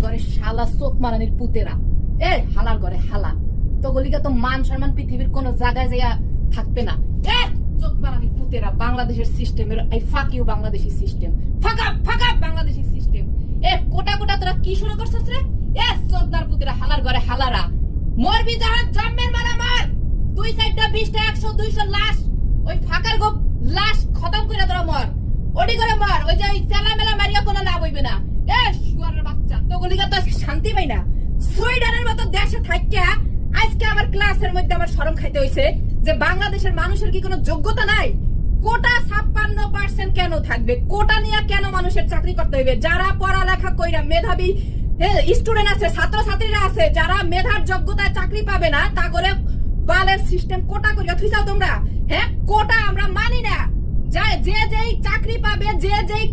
ঘরে শালা চোখ মারানির পুতেরা, হালার ঘরে হালা, তো গলিকা তো মান সম্মান পৃথিবীর কোন জায়গায় যাইয়া থাকবে না। চোখ মারানির পুতেরা, বাংলাদেশের সিস্টেমের I fuck you, Bangladeshi system ফাকা ফাকা, বাংলাদেশি সিস্টেম। কোটা কোটা তোরা কি শুরু করছিস রে? চোদনার পুতেরা, হালার ঘরে হালারা, মরবি জাহান জন্মের মারা মার, দুই সাইডটা 20টা 100 200 লাশ, ওই ফাঁকার গো লাশ খতম করে তোরা মর, ওডি করে মর, ওই যে ওই চেলা মেলা মারিয়া কোনো লাভ হইবে না। শুয়ারের বাচ্চা, তো গলিকা তো শান্তি পাই না। সুইডেনের মতো দেশে থাকিয়া আজকে আমার ক্লাসের মধ্যে আমার শরম খাইতে হইছে যে বাংলাদেশের মানুষের কি কোনো যোগ্যতা নাই? কোটা 56% কেন থাকবে? কোটা নিয়ে কেন মানুষের চাকরি করতে হইবে? যারা পড়ালেখা কইরা মেধাবী স্টুডেন্ট আছে, ছাত্রছাত্রীরা আছে, যারা মেধার যোগ্যতায় চাকরি পাবে না, তা করে বালের সিস্টেম কোটা করিয়া থুইছাও তোমরা। কোটা আমরা মানি না। যে যেই চাকরি পাবে, যে যেই